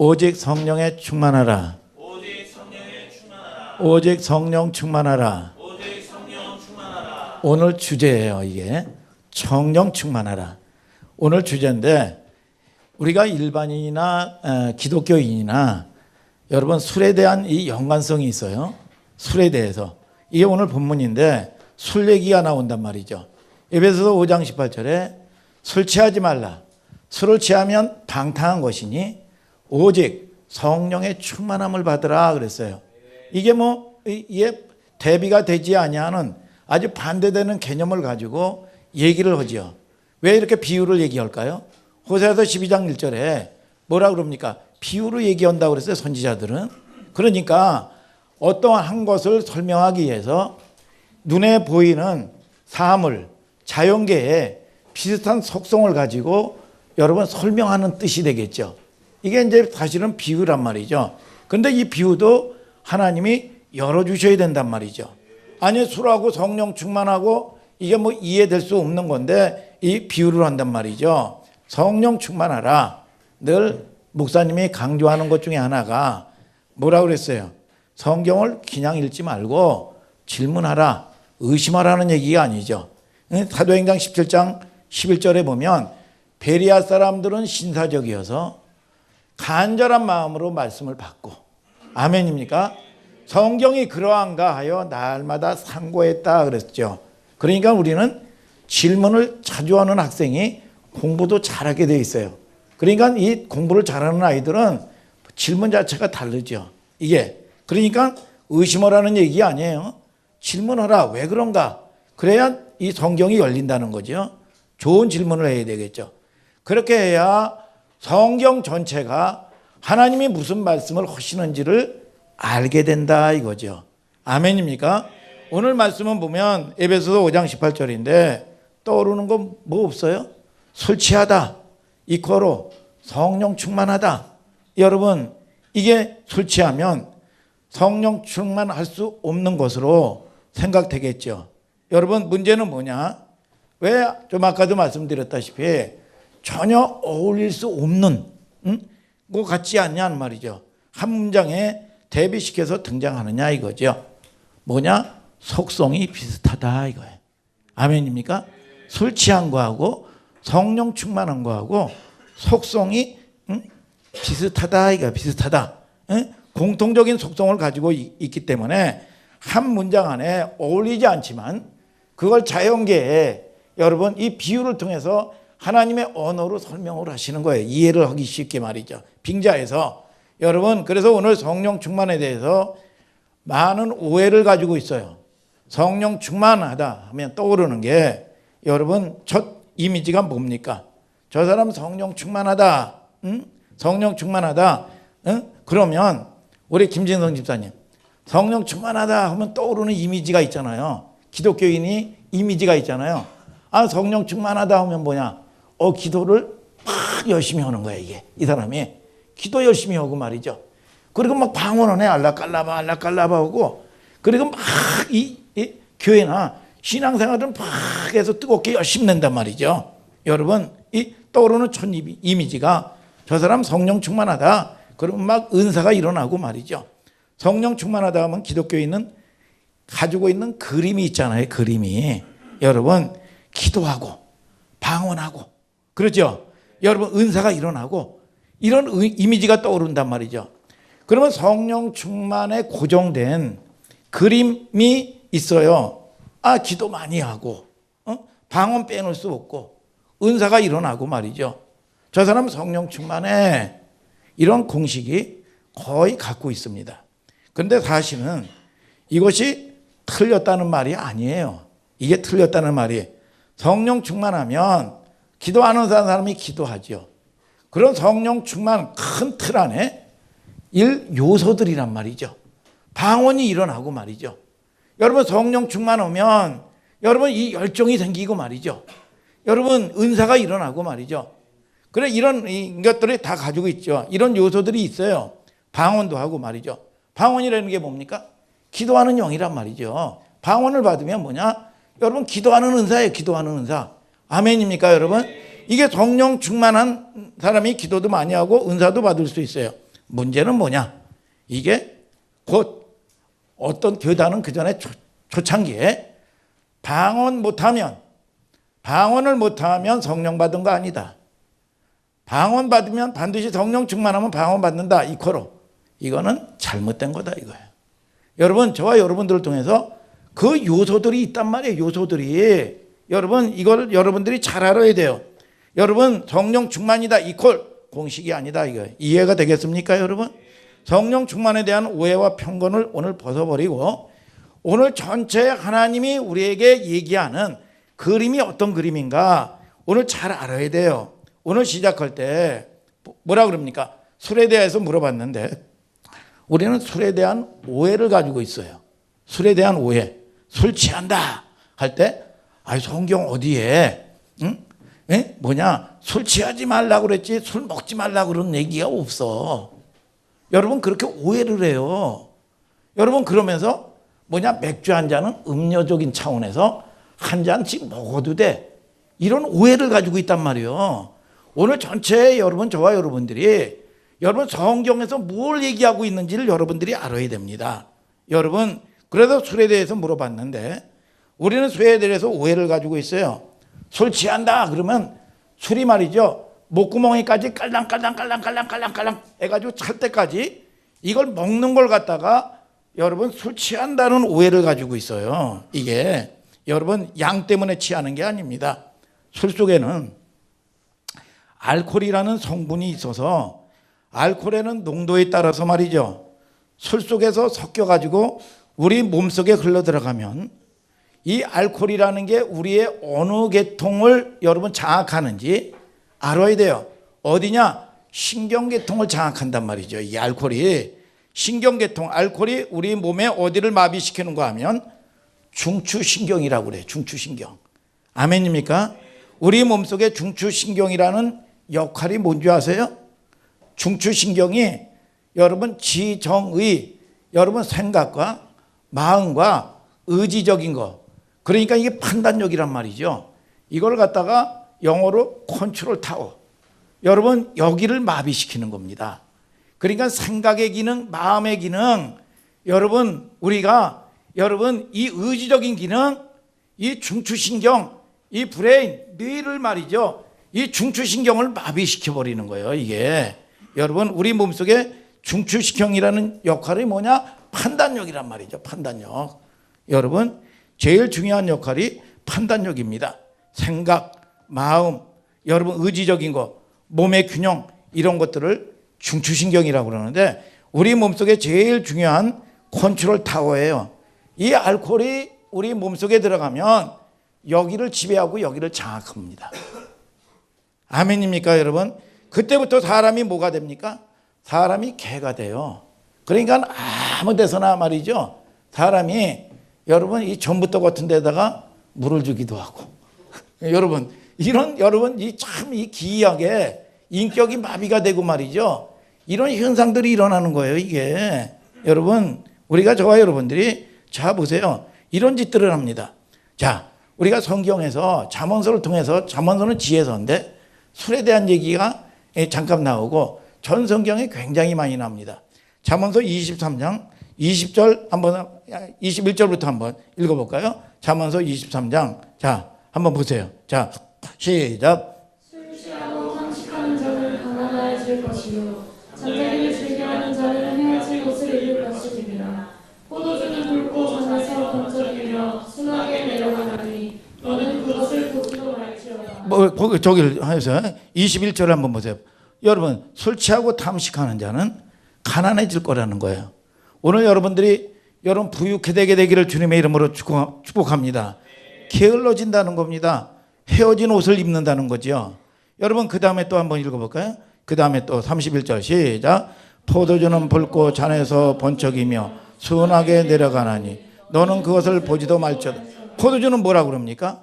오직 성령에 충만하라. 오직 성령에 충만하라. 오직 성령 충만하라. 오직 성령 충만하라. 오늘 주제예요. 이게 성령 충만하라. 오늘 주제인데 우리가 일반인이나 기독교인이나 여러분 술에 대한 이 연관성이 있어요. 술에 대해서. 이게 오늘 본문인데 술 얘기가 나온단 말이죠. 에베소서 5장 18절에 술 취하지 말라. 술을 취하면 방탕한 것이니 오직 성령의 충만함을 받으라 그랬어요. 이게 이게 대비가 되지 아니하는 아주 반대되는 개념을 가지고 얘기를 하지요. 왜 이렇게 비유를 얘기할까요? 호세아서 12장 1절에 뭐라 그럽니까? 비유로 얘기한다고 그랬어요, 선지자들은. 그러니까 어떠한 것을 설명하기 위해서 눈에 보이는 사물, 자연계에 비슷한 속성을 가지고 여러분 설명하는 뜻이 되겠죠. 이게 이제 사실은 비유란 말이죠. 그런데 이 비유도 하나님이 열어주셔야 된단 말이죠. 아니, 술하고 성령 충만하고 이게 이해될 수 없는 건데 이 비유를 한단 말이죠. 성령 충만하라. 늘 목사님이 강조하는 것 중에 하나가 뭐라고 그랬어요? 성경을 그냥 읽지 말고 질문하라, 의심하라는 얘기가 아니죠. 사도행전 17장 11절에 보면 베리아 사람들은 신사적이어서 간절한 마음으로 말씀을 받고, 아멘입니까? 성경이 그러한가 하여 날마다 상고했다 그랬죠. 그러니까 우리는 질문을 자주 하는 학생이 공부도 잘하게 돼 있어요. 그러니까 이 공부를 잘하는 아이들은 질문 자체가 다르죠. 이게 그러니까 의심하라는 얘기 아니에요. 질문하라. 왜 그런가? 그래야 이 성경이 열린다는 거죠. 좋은 질문을 해야 되겠죠. 그렇게 해야 성경 전체가 하나님이 무슨 말씀을 하시는지를 알게 된다 이거죠. 아멘입니까? 오늘 말씀은 보면 에베소서 5장 18절인데 떠오르는 거 뭐 없어요? 술 취하다 이코로 성령 충만하다. 여러분, 이게 술 취하면 성령 충만할 수 없는 것으로 생각되겠죠. 여러분, 문제는 뭐냐? 왜 좀 아까도 말씀드렸다시피 전혀 어울릴 수 없는 것 같지 않냐는 말이죠. 한 문장에 대비시켜서 등장하느냐 이거죠. 뭐냐? 속성이 비슷하다 이거예요. 아멘입니까? 술 취한 거하고 성령 충만한 거하고 속성이 비슷하다 이거예요. 비슷하다. 공통적인 속성을 가지고 있기 때문에 한 문장 안에 어울리지 않지만 그걸 자연계에 여러분 이 비유를 통해서 하나님의 언어로 설명을 하시는 거예요. 이해를 하기 쉽게 말이죠. 빙자해서. 여러분, 그래서 오늘 성령 충만에 대해서 많은 오해를 가지고 있어요. 성령 충만하다 하면 떠오르는 게 여러분 첫 이미지가 뭡니까? 저 사람 성령 충만하다. 성령 충만하다. 그러면 우리 김진성 집사님, 성령 충만하다 하면 떠오르는 이미지가 있잖아요. 기독교인이 이미지가 있잖아요. 아, 성령 충만하다 하면 뭐냐? 기도를 막 열심히 하는 거야, 이게. 이 사람이. 기도 열심히 하고 말이죠. 그리고 막 방언을 해. 알라깔라바, 알라깔라바 하고. 그리고 막 이 교회나 신앙생활은 막 해서 뜨겁게 열심히 낸단 말이죠. 여러분, 이 떠오르는 첫 이미지가 저 사람 성령 충만하다. 그러면 막 은사가 일어나고 말이죠. 성령 충만하다 하면 기독교인은 가지고 있는 그림이 있잖아요. 그림이. 여러분, 기도하고 방언하고 그렇죠? 여러분, 은사가 일어나고 이런 이미지가 떠오른단 말이죠. 그러면 성령 충만에 고정된 그림이 있어요. 아, 기도 많이 하고 방언 빼놓을 수 없고 은사가 일어나고 말이죠. 저 사람 성령 충만에 이런 공식이 거의 갖고 있습니다. 그런데 사실은 이것이 틀렸다는 말이 아니에요. 이게 틀렸다는 말이 성령 충만하면 기도하는 사람이 기도하죠. 그런 성령 충만 큰 틀 안에 요소들이란 말이죠. 방언이 일어나고 말이죠. 여러분, 성령 충만하면 여러분 이 열정이 생기고 말이죠. 여러분, 은사가 일어나고 말이죠. 그래, 이런 것들이 다 가지고 있죠. 이런 요소들이 있어요. 방언도 하고 말이죠. 방언이라는 게 뭡니까? 기도하는 영이란 말이죠. 방언을 받으면 뭐냐? 여러분, 기도하는 은사예요. 기도하는 은사. 아멘입니까, 여러분? 이게 성령 충만한 사람이 기도도 많이 하고 은사도 받을 수 있어요. 문제는 뭐냐? 이게 곧 어떤 교단은 그 전에 초창기에 방언을 못하면 성령 받은 거 아니다. 방언 받으면 반드시 성령 충만하면 방언 받는다. 이코로. 이거는 잘못된 거다 이거예요. 여러분, 저와 여러분들을 통해서 그 요소들이 있단 말이에요. 요소들이. 여러분, 이걸 여러분들이 잘 알아야 돼요. 여러분, 성령 충만이다 이콜 공식이 아니다 이거예요. 이해가 되겠습니까 여러분? 성령 충만에 대한 오해와 편견을 오늘 벗어버리고 오늘 전체 하나님이 우리에게 얘기하는 그림이 어떤 그림인가 오늘 잘 알아야 돼요. 오늘 시작할 때 뭐라 그럽니까? 술에 대해서 물어봤는데 우리는 술에 대한 오해를 가지고 있어요. 술에 대한 오해. 술 취한다 할 때 성경 어디에 술 취하지 말라고 그랬지 술 먹지 말라고 그런 얘기가 없어. 여러분 그렇게 오해를 해요. 여러분 그러면서 맥주 한 잔은 음료적인 차원에서 한 잔씩 먹어도 돼. 이런 오해를 가지고 있단 말이에요. 오늘 전체 여러분 저와 여러분들이 여러분 성경에서 뭘 얘기하고 있는지를 여러분들이 알아야 됩니다. 여러분 그래서 술에 대해서 물어봤는데 우리는 술에 대해서 오해를 가지고 있어요. 술 취한다 그러면 술이 말이죠. 목구멍에까지 깔랑깔랑 해가지고 찰 때까지 이걸 먹는 걸 갖다가 여러분 술 취한다는 오해를 가지고 있어요. 이게 여러분 양 때문에 취하는 게 아닙니다. 술 속에는 알코올이라는 성분이 있어서 알코올에는 농도에 따라서 말이죠. 술 속에서 섞여가지고 우리 몸속에 흘러 들어가면 이 알코올이라는 게 우리의 어느 계통을 여러분 장악하는지 알아야 돼요. 어디냐? 신경계통을 장악한단 말이죠. 이 알코올이 신경계통, 알코올이 우리 몸에 어디를 마비시키는가 하면 중추신경이라고 그래요. 중추신경. 아멘입니까? 우리 몸속에 중추신경이라는 역할이 뭔지 아세요? 중추신경이 여러분 지정의 여러분 생각과 마음과 의지적인 거 그러니까 이게 판단력이란 말이죠. 이걸 갖다가 영어로 컨트롤 타워 여러분 여기를 마비시키는 겁니다. 그러니까 생각의 기능, 마음의 기능 여러분 우리가 여러분 이 의지적인 기능 이 중추신경 이 브레인 뇌를 말이죠. 이 중추신경을 마비시켜 버리는 거예요. 이게 여러분 우리 몸속에 중추신경이라는 역할이 뭐냐? 판단력이란 말이죠. 판단력. 여러분 제일 중요한 역할이 판단력입니다. 생각, 마음, 여러분 의지적인 거, 몸의 균형 이런 것들을 중추신경이라고 그러는데 우리 몸속에 제일 중요한 컨트롤 타워예요. 이 알코올이 우리 몸속에 들어가면 여기를 지배하고 여기를 장악합니다. 아멘입니까 여러분? 그때부터 사람이 뭐가 됩니까? 사람이 개가 돼요. 그러니까 아무 데서나 말이죠. 사람이 여러분 이 전부터 같은 데다가 물을 주기도 하고 여러분 이런 여러분 이 참 이 기이하게 인격이 마비가 되고 말이죠. 이런 현상들이 일어나는 거예요. 이게 여러분 우리가 저와 여러분들이 자 보세요. 이런 짓들을 합니다. 자 우리가 성경에서 잠언서를 통해서 잠언서는 지혜서인데 술에 대한 얘기가 잠깐 나오고 전 성경에 굉장히 많이 나옵니다. 잠언서 23장 20절 한번 21절부터 한번 읽어볼까요? 잠언서 23장 자 한번 보세요. 자 시작. 술 취하고 탐식하는 자는 가난해질 것이요 잠자리를 즐겨하는 자는 헤어질 옷을 입을 것이니라. 포도주는 붉고 잔에서 번쩍이며 순하게 내려가나니 너는 그것을 보지도 말지어다. 저기를 해서 21절 한번 보세요. 여러분 술 취하고 탐식하는 자는 가난해질 거라는 거예요. 오늘 여러분들이 여러분 부유케 되게 되기를 주님의 이름으로 축복합니다. 게을러진다는 겁니다. 헤어진 옷을 입는다는 거죠. 여러분 그 다음에 또 한번 읽어볼까요? 그 다음에 또 31절 시작. 포도주는 붉고 잔에서 번쩍이며 순하게 내려가나니 너는 그것을 보지도 말지어다. 포도주는 뭐라고 그럽니까?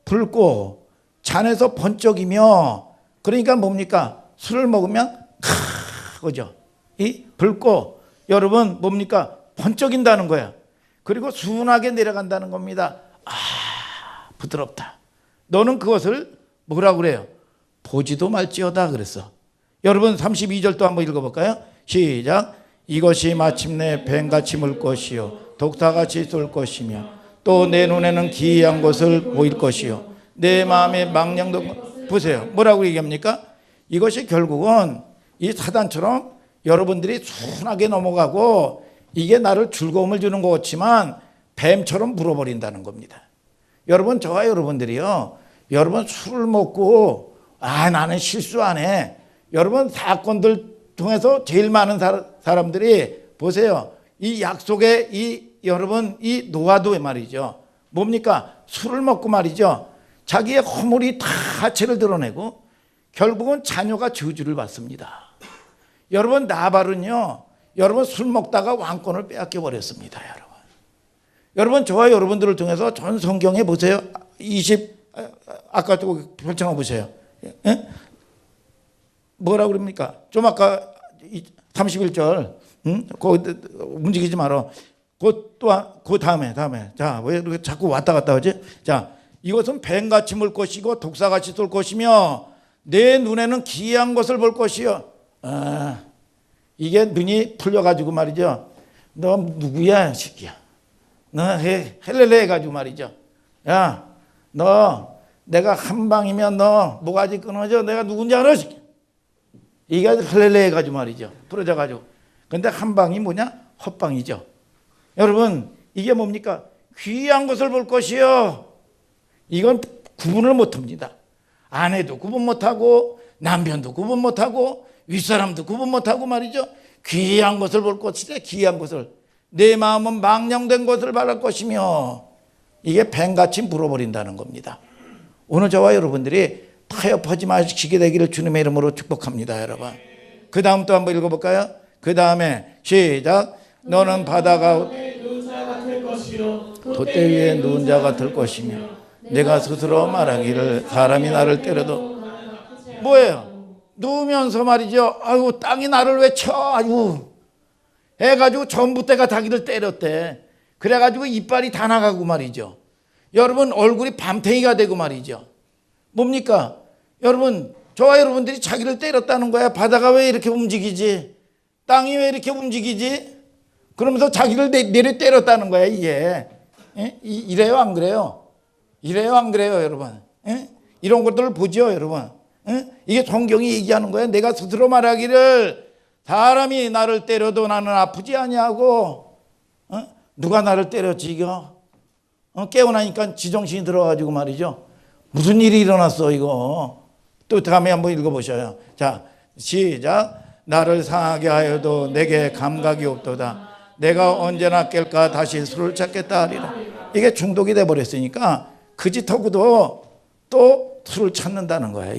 붉고 잔에서 번쩍이며 그러니까 뭡니까? 술을 먹으면 그죠? 이 붉고 여러분 뭡니까? 번쩍인다는 거야. 그리고 순하게 내려간다는 겁니다. 부드럽다. 너는 그것을 뭐라고 그래요? 보지도 말지어다 그랬어. 여러분 32절 또 한번 읽어볼까요? 시작. 이것이 마침내 뱀같이 물 것이요 독사같이 쏠 것이며 또 내 눈에는 기이한 것을 보일 것이요 내 마음에 망령도. 보세요. 뭐라고 얘기합니까? 이것이 결국은 이 사단처럼 여러분들이 순하게 넘어가고 이게 나를 즐거움을 주는 것 같지만 뱀처럼 물어버린다는 겁니다. 여러분, 저와 여러분들이요, 여러분 술을 먹고 나는 실수 안 해. 여러분 사건들 통해서 제일 많은 사람들이 보세요. 이 약속의 여러분 이 노하우에 말이죠. 뭡니까? 술을 먹고 말이죠. 자기의 허물이 다 하체를 드러내고 결국은 자녀가 저주를 받습니다. 여러분 나발은요, 여러분 술 먹다가 왕권을 빼앗겨 버렸습니다. 여러분 저와 여러분들을 통해서 전 성경에 보세요. 아까 또 펼쳐놔 보세요. 예? 뭐라고 그럽니까? 좀 아까 31절 거기 움직이지 마라. 그 다음에 자, 왜 이렇게 자꾸 왔다 갔다 하지? 자, 이것은 뱀같이 물 것이고 독사같이 쏠 것이며 내 눈에는 기이한 것을 볼 것이요. 이게 눈이 풀려가지고 말이죠. 너 누구야, 새끼야? 너 헬렐레 해가지고 말이죠. 야, 너 내가 한 방이면 너 모가지 끊어져. 내가 누군지 알아? 이게 헬렐레 해가지고 말이죠. 부러져가지고. 근데 한 방이 뭐냐? 헛방이죠. 여러분, 이게 뭡니까? 귀한 것을 볼 것이요. 이건 구분을 못합니다. 아내도 구분 못하고 남편도 구분 못하고 윗사람도 구분 못하고 말이죠. 귀한 것을 볼 것이래. 귀한 것을. 내 마음은 망령된 것을 바랄 것이며 이게 뱀같이 물어버린다는 겁니다. 오늘 저와 여러분들이 타협하지 마시게 되기를 주님의 이름으로 축복합니다. 여러분. 그 다음 또 한번 읽어볼까요? 그 다음에 시작. 너는 바다가 돛대 위에 누운 자가 될 것이며 내가 스스로 말하기를 사람이 나를 때려도 뭐예요? 누우면서 말이죠. 아이고 땅이 나를 왜 쳐? 아이고 해가지고 전봇대가 자기를 때렸대. 그래가지고 이빨이 다 나가고 말이죠. 여러분 얼굴이 밤탱이가 되고 말이죠. 뭡니까? 여러분 저와 여러분들이 자기를 때렸다는 거야. 바다가 왜 이렇게 움직이지? 땅이 왜 이렇게 움직이지? 그러면서 자기를 내려 때렸다는 거야 이게. 이래요 안 그래요? 이래요 안 그래요 여러분? 이런 것들을 보죠 여러분. 이게 성경이 얘기하는 거예요. 내가 스스로 말하기를 사람이 나를 때려도 나는 아프지 아니하고 누가 나를 때렸지 이거? 깨어나니까 지정신이 들어가지고 말이죠. 무슨 일이 일어났어 이거? 또 다음에 한번 읽어보셔요. 자 시작. 나를 상하게 하여도 내게 감각이 없도다. 내가 언제나 깰까 다시 술을 찾겠다 하리라. 이게 중독이 돼버렸으니까 그 짓하고도 또 술을 찾는다는 거야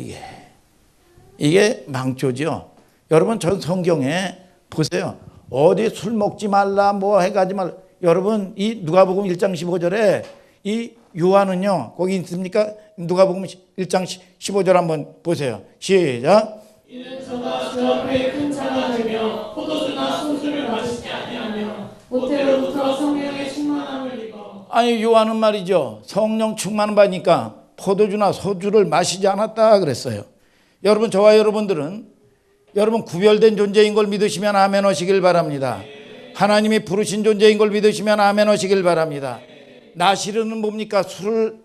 이게 망조죠. 여러분 전 성경에 보세요. 어디 술 먹지 말라 뭐 해가지 말라. 여러분 이 누가복음 1장 15절에 이 요한은요 거기 있습니까? 누가복음 1장 15절 한번 보세요. 시작. 이는 저가 주 앞에 큰 차가 되며 포도주나 소주를 마시지 아니하며 모태로부터 성령의 충만함을 입어. 아니 요한은 말이죠. 성령 충만을 받으니까 포도주나 소주를 마시지 않았다 그랬어요. 여러분 저와 여러분들은 여러분 구별된 존재인 걸 믿으시면 아멘 하시길 바랍니다. 하나님이 부르신 존재인 걸 믿으시면 아멘 하시길 바랍니다. 나시르는 뭡니까?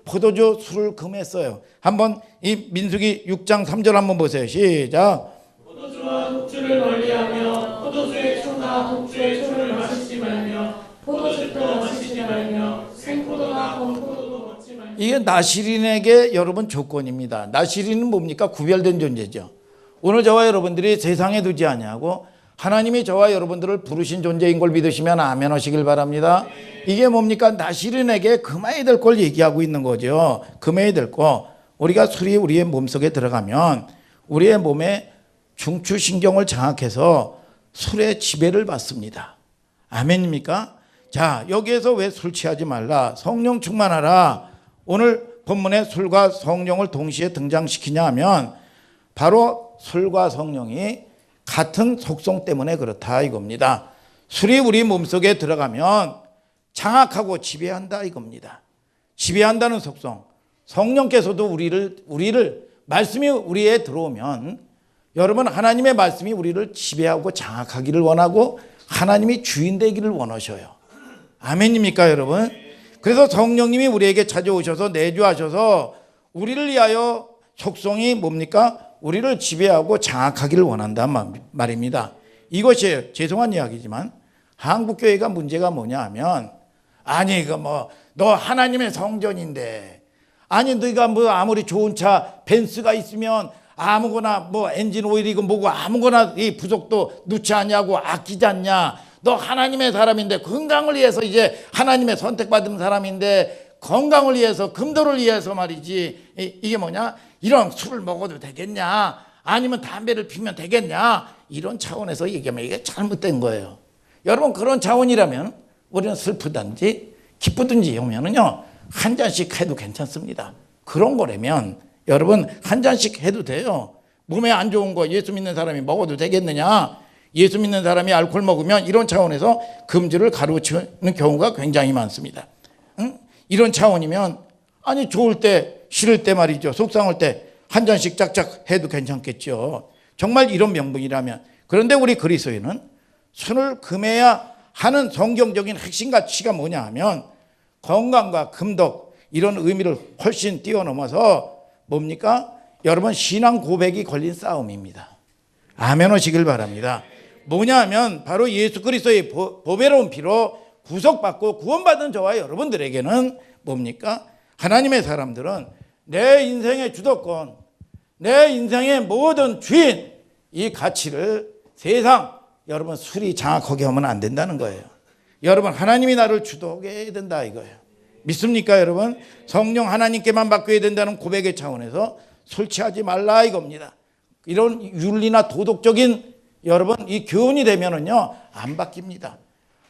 포도주 술을 금했어요. 한번 이 민수기 6장 3절 한번 보세요. 시작. 포도주와 독주를 멀리하며 포도주의 초나 독주의 초를 마시지 말며 포도주도 마시지 말며 생포도나 건포도도 먹지 말며. 이게 나시린에게 여러분 조건입니다. 나시린은 뭡니까? 구별된 존재죠. 오늘 저와 여러분들이 세상에 두지 아니하고 하나님이 저와 여러분들을 부르신 존재인 걸 믿으시면 아멘 하시길 바랍니다. 이게 뭡니까? 나시린에게 금해야 될 걸 얘기하고 있는 거죠. 금해야 될 거. 우리가 술이 우리의 몸속에 들어가면 우리의 몸에 중추신경을 장악해서 술의 지배를 받습니다. 아멘입니까? 자, 여기에서 왜 술 취하지 말라? 성령 충만하라. 오늘 본문에 술과 성령을 동시에 등장시키냐 하면 바로 술과 성령이 같은 속성 때문에 그렇다 이겁니다. 술이 우리 몸속에 들어가면 장악하고 지배한다 이겁니다. 지배한다는 속성. 성령께서도 우리를 말씀이 우리에 들어오면 여러분 하나님의 말씀이 우리를 지배하고 장악하기를 원하고 하나님이 주인 되기를 원하셔요. 아멘입니까 여러분? 그래서 성령님이 우리에게 찾아오셔서 내주하셔서 우리를 위하여 속성이 뭡니까? 우리를 지배하고 장악하기를 원한단 말입니다. 이것이 죄송한 이야기지만 한국교회가 문제가 뭐냐 하면 아니 이거 뭐 너 하나님의 성전인데 아니 너희가 뭐 아무리 좋은 차 벤츠가 있으면 아무거나 뭐 엔진 오일이고 뭐고 아무거나 이 부속도 넣지 않냐고 아끼지 않냐. 너 하나님의 사람인데 건강을 위해서 이제 하나님의 선택받은 사람인데 건강을 위해서 금도를 위해서 말이지 이게 뭐냐 이런 술을 먹어도 되겠냐 아니면 담배를 피면 되겠냐 이런 차원에서 얘기하면 이게 잘못된 거예요. 여러분 그런 차원이라면 우리는 슬프든지 기쁘든지 오면은요 한 잔씩 해도 괜찮습니다. 그런 거라면 여러분 한 잔씩 해도 돼요. 몸에 안 좋은 거 예수 믿는 사람이 먹어도 되겠느냐. 예수 믿는 사람이 알코올 먹으면 이런 차원에서 금주를 가로치는 경우가 굉장히 많습니다. 응? 이런 차원이면 아니 좋을 때 싫을 때 말이죠. 속상할 때 한 잔씩 짝짝 해도 괜찮겠죠. 정말 이런 명분이라면. 그런데 우리 그리스도인은 술을 금해야 하는 성경적인 핵심 가치가 뭐냐 하면 건강과 금덕 이런 의미를 훨씬 뛰어넘어서 뭡니까? 여러분 신앙 고백이 걸린 싸움입니다. 아멘 하시길 바랍니다. 뭐냐 하면 바로 예수 그리스도의 보배로운 피로 구속받고 구원받은 저와 여러분들에게는 뭡니까? 하나님의 사람들은 내 인생의 주도권, 내 인생의 모든 주인 이 가치를 세상 여러분 술이 장악하게 하면 안 된다는 거예요. 여러분 하나님이 나를 주도하게 해야 된다 이거예요. 믿습니까 여러분? 성령 하나님께만 맡겨야 된다는 고백의 차원에서 술 취하지 말라 이겁니다. 이런 윤리나 도덕적인 여러분 이 교훈이 되면은요 안 바뀝니다.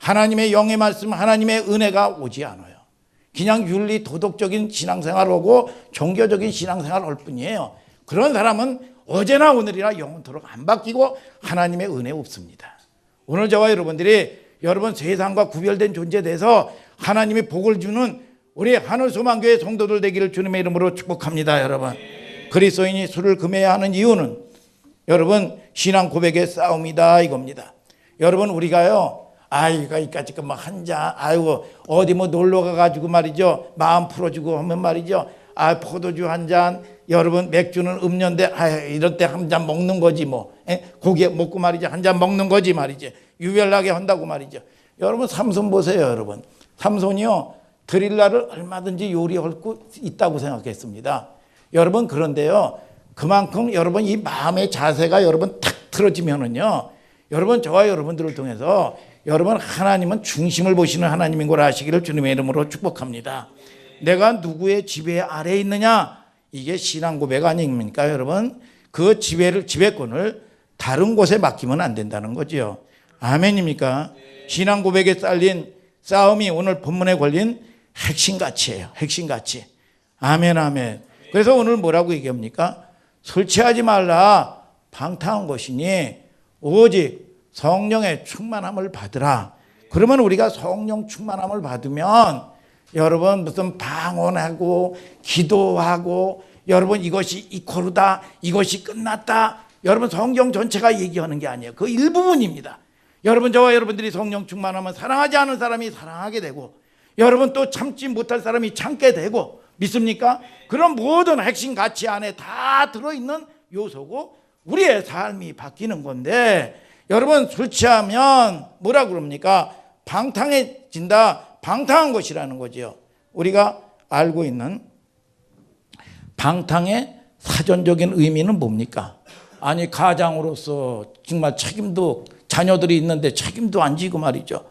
하나님의 영의 말씀 하나님의 은혜가 오지 않아요. 그냥 윤리 도덕적인 신앙생활하고 종교적인 신앙생활 할 뿐이에요. 그런 사람은 어제나 오늘이나 영원토록 안 바뀌고 하나님의 은혜 없습니다. 오늘 저와 여러분들이 여러분 세상과 구별된 존재 돼서 하나님이 복을 주는 우리 하늘소망교회 성도들 되기를 주님의 이름으로 축복합니다. 여러분 그리스도인이 술을 금해야 하는 이유는 여러분 신앙 고백의 싸움이다 이겁니다. 여러분 우리가요 아이가 이까짓 막 한 잔 아이고 어디 뭐 놀러 가가지고 말이죠 마음 풀어주고 하면 말이죠 아 포도주 한 잔 여러분 맥주는 음료인데 아 이럴 때 한 잔 먹는 거지 뭐 고기 먹고 말이죠 한 잔 먹는 거지 말이죠 유별나게 한다고 말이죠. 여러분 삼손 보세요. 여러분 삼손이요 드릴라를 얼마든지 요리할 수 있다고 생각했습니다. 여러분 그런데요 그만큼 여러분 이 마음의 자세가 여러분 탁 틀어지면은요 여러분 저와 여러분들을 통해서 여러분 하나님은 중심을 보시는 하나님인 걸 아시기를 주님의 이름으로 축복합니다. 내가 누구의 지배 아래에 있느냐 이게 신앙 고백 아닙니까 여러분? 그 지배권을 다른 곳에 맡기면 안 된다는 거죠. 아멘입니까? 신앙 고백에 쌓인 싸움이 오늘 본문에 걸린 핵심 가치예요. 핵심 가치. 아멘 아멘. 그래서 오늘 뭐라고 얘기합니까? 술 취하지 말라 방탕한 것이니 오직 성령의 충만함을 받으라. 그러면 우리가 성령 충만함을 받으면 여러분 무슨 방언하고 기도하고 여러분 이것이 이코르다 이것이 끝났다 여러분 성경 전체가 얘기하는 게 아니에요. 그 일부분입니다. 여러분 저와 여러분들이 성령 충만하면 사랑하지 않은 사람이 사랑하게 되고 여러분 또 참지 못할 사람이 참게 되고 믿습니까? 그런 모든 핵심 가치 안에 다 들어있는 요소고 우리의 삶이 바뀌는 건데 여러분 술 취하면 뭐라 그럽니까? 방탕해진다. 방탕한 것이라는 거죠. 우리가 알고 있는 방탕의 사전적인 의미는 뭡니까? 아니 가장으로서 정말 책임도 자녀들이 있는데 책임도 안 지고 말이죠.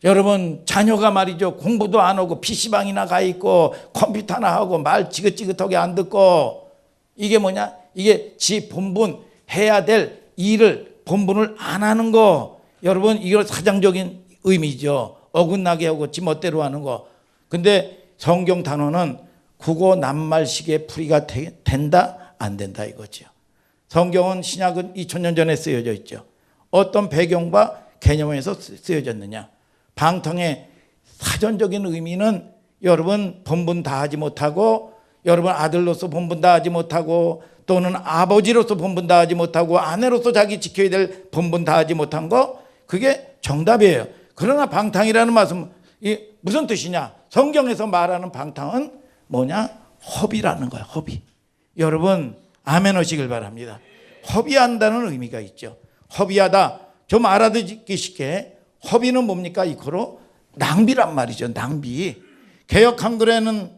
여러분 자녀가 말이죠 공부도 안 하고 PC방이나 가 있고 컴퓨터나 하고 말 지긋지긋하게 안 듣고 이게 뭐냐? 이게 지 본분 해야 될 일을 본분을 안 하는 거 여러분 이거 사장적인 의미죠. 어긋나게 하고 지 멋대로 하는 거. 근데 성경 단어는 국어 낱말식의 풀이가 된다 안 된다 이거죠. 성경은 신약은 2000년 전에 쓰여져 있죠. 어떤 배경과 개념에서 쓰여졌느냐. 방탕의 사전적인 의미는 여러분 본분 다 하지 못하고 여러분 아들로서 본분 다 하지 못하고 또는 아버지로서 본분 다하지 못하고 아내로서 자기 지켜야 될 본분 다하지 못한 거, 그게 정답이에요. 그러나 방탕이라는 말씀, 이 무슨 뜻이냐? 성경에서 말하는 방탕은 뭐냐? 허비라는 거예요. 허비. 여러분 아멘 하시길 바랍니다. 허비한다는 의미가 있죠. 허비하다, 좀 알아듣기 쉽게 허비는 뭡니까? 이코로 낭비란 말이죠. 낭비. 개역 한글에는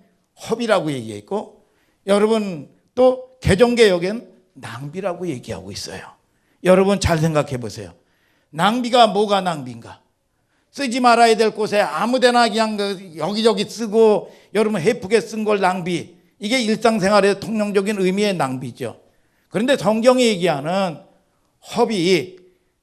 허비라고 얘기했고, 여러분 또 개정개역엔 낭비라고 얘기하고 있어요. 여러분 잘 생각해 보세요. 낭비가 뭐가 낭비인가? 쓰지 말아야 될 곳에 아무데나 그냥 여기저기 쓰고 여러분 예쁘게 쓴 걸 낭비. 이게 일상생활의 통용적인 의미의 낭비죠. 그런데 성경이 얘기하는 허비,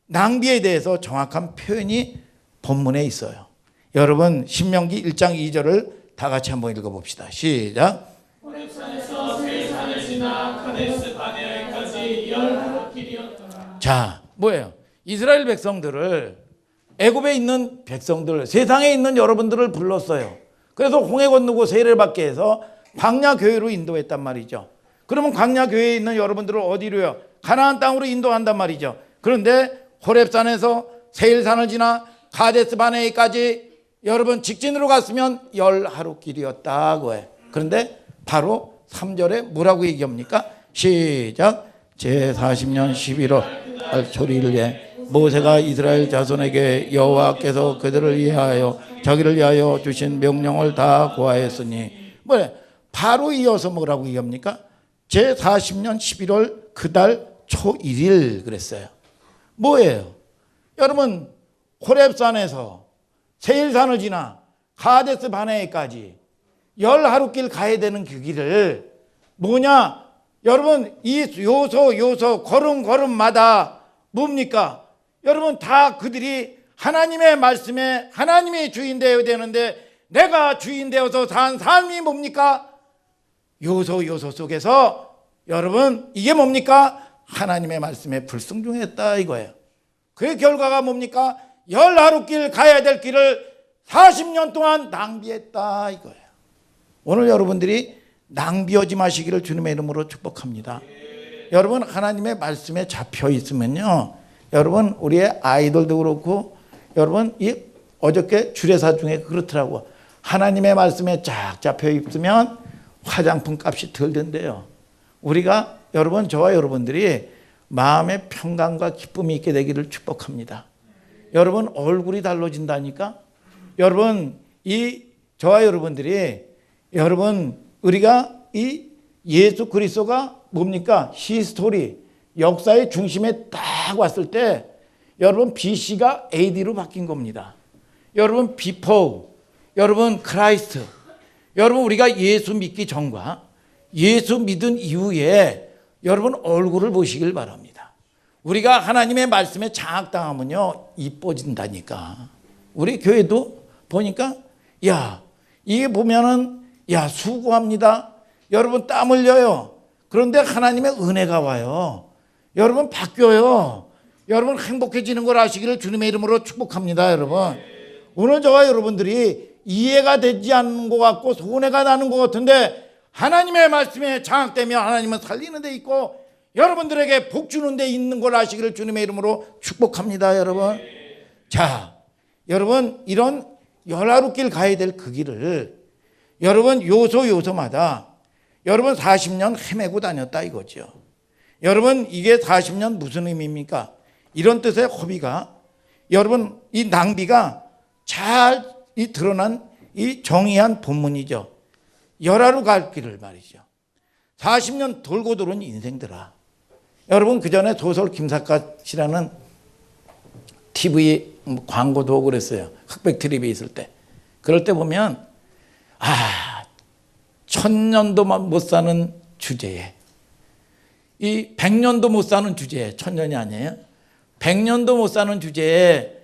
낭비에 대해서 정확한 표현이 본문에 있어요. 여러분 신명기 1장 2절을 다 같이 한번 읽어봅시다. 시작. 호렙산에서 세일산을 지나 카데스 바네아까지 10하루길이었더라. 자, 뭐예요? 이스라엘 백성들을, 애굽에 있는 백성들, 세상에 있는 여러분들을 불렀어요. 그래서 홍해 건너고 세례를 받게 해서 광야 교회로 인도했단 말이죠. 그러면 광야 교회에 있는 여러분들을 어디로요? 가나안 땅으로 인도한단 말이죠. 그런데 호렙산에서 세일산을 지나 가데스 바네아까지 여러분 직진으로 갔으면 10하루길이었다 그거예요. 그런데 바로 3절에 뭐라고 얘기합니까? 시작. 제40년 11월 초리를 위해 모세가 이스라엘 자손에게 여호와께서 그들을 위하여 자기를 위하여 주신 명령을 다 고하였으니, 뭐래? 바로 이어서 뭐라고 얘기합니까? 제40년 11월 그달 초 1일 그랬어요. 뭐예요? 여러분 호렙산에서 세일산을 지나 가데스 바네아까지 10하루길 가야 되는 그 길을 뭐냐? 여러분 이 요소 걸음마다 뭡니까? 여러분 다 그들이 하나님의 말씀에 하나님이 주인 되어야 되는데 내가 주인 되어서 산 삶이 뭡니까? 요소 속에서 여러분 이게 뭡니까? 하나님의 말씀에 불순종했다 이거예요. 그 결과가 뭡니까? 10하루길 가야 될 길을 40년 동안 낭비했다 이거예요. 오늘 여러분들이 낭비하지 마시기를 주님의 이름으로 축복합니다. 여러분 하나님의 말씀에 잡혀 있으면요, 여러분 우리의 아이들도 그렇고, 여러분 이 어저께 주례사 중에 그렇더라고. 하나님의 말씀에 쫙 잡혀 있으면 화장품 값이 덜 된대요. 우리가 여러분, 저와 여러분들이 마음의 평강과 기쁨이 있게 되기를 축복합니다. 여러분 얼굴이 달라진다니까. 여러분 이 저와 여러분들이, 여러분 우리가 이 예수 그리스도가 뭡니까? 히스토리, 역사의 중심에 딱 왔을 때 여러분 BC가 AD로 바뀐 겁니다. 여러분 before, 여러분 크라이스트, 여러분 우리가 예수 믿기 전과 예수 믿은 이후에 여러분 얼굴을 보시길 바랍니다. 우리가 하나님의 말씀에 장악당하면요 이뻐진다니까. 우리 교회도 보니까 야 이게 보면은 야 수고합니다. 여러분 땀 흘려요. 그런데 하나님의 은혜가 와요. 여러분 바뀌어요. 여러분 행복해지는 걸 아시기를 주님의 이름으로 축복합니다. 여러분 오늘 저와 여러분들이 이해가 되지 않는 것 같고 손해가 나는 것 같은데 하나님의 말씀에 장악되면 하나님은 살리는 데 있고 여러분들에게 복 주는 데 있는 걸 아시기를 주님의 이름으로 축복합니다. 여러분 자, 여러분 이런 10하루길 가야 될 그 길을 여러분 요소마다 여러분 40년 헤매고 다녔다 이거죠. 여러분 이게 40년 무슨 의미입니까? 이런 뜻의 허비가, 여러분 이 낭비가 잘 드러난 이 정의한 본문이죠. 10하루 갈 길을 말이죠. 40년 돌고 도는 인생들아. 여러분 그 전에 소설 김삿갓이라는 TV 광고도 하고 그랬어요. 흑백 트립에 있을 때. 그럴 때 보면 1000년도 못 사는 주제에, 이 100년도 못 사는 주제에, 1000년이 아니에요. 100년도 못 사는 주제에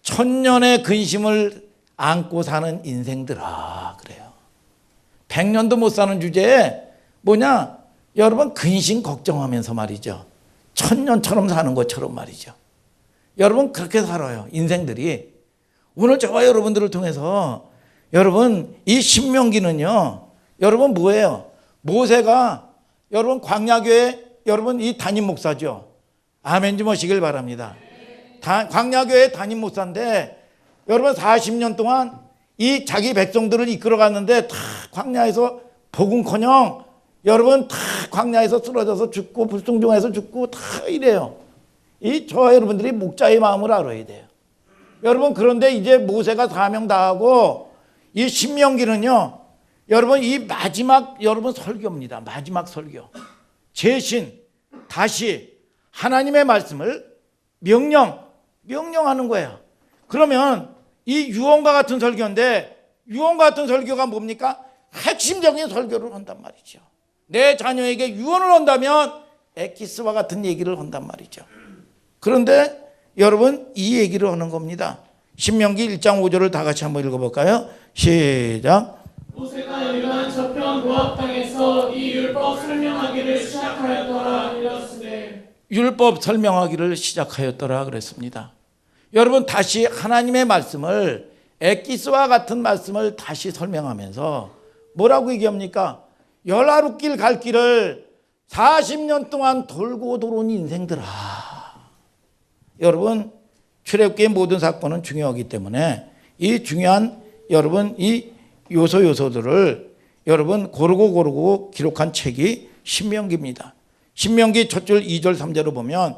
1000년의 근심을 안고 사는 인생들아 그래요. 100년도 못 사는 주제에 뭐냐? 여러분 근심 걱정하면서 말이죠. 1000년처럼 사는 것처럼 말이죠. 여러분 그렇게 살아요 인생들이. 오늘 저와 여러분들을 통해서 여러분 이 신명기는요, 여러분 뭐예요? 모세가 여러분 광야교회 여러분 이 담임 목사죠. 아멘 좀 하시길 바랍니다. 광야교회 담임 목사인데 여러분 40년 동안 이 자기 백성들을 이끌어갔는데 다 광야에서 복음커녕 여러분 다 광야에서 쓰러져서 죽고 불순종해서 죽고 다 이래요. 이 저 여러분들이 목자의 마음을 알아야 돼요. 여러분 그런데 이제 모세가 사명 다하고 이 신명기는요. 여러분 이 마지막 여러분 설교입니다. 마지막 설교. 재신 다시 하나님의 말씀을 명령하는 거예요. 그러면 이 유언과 같은 설교인데 유언과 같은 설교가 뭡니까? 핵심적인 설교를 한단 말이죠. 내 자녀에게 유언을 한다면 엑기스와 같은 얘기를 한단 말이죠. 그런데 여러분 이 얘기를 하는 겁니다. 신명기 1장 5절을 다 같이 한번 읽어볼까요? 시작. 모세가 열한 저편 모압 땅에서 이 율법 설명하기를 시작하였더라 이르렀으되 율법 설명하기를 시작하였더라 그랬습니다. 여러분 다시 하나님의 말씀을 엑기스와 같은 말씀을 다시 설명하면서 뭐라고 얘기합니까? 열하룻길 갈 길을 40년 동안 돌고 돌아온 인생들아. 여러분 출애굽기의 모든 사건은 중요하기 때문에 이 중요한 여러분 이 요소들을 여러분 고르고 기록한 책이 신명기입니다. 신명기 첫 줄 2절 3절을 보면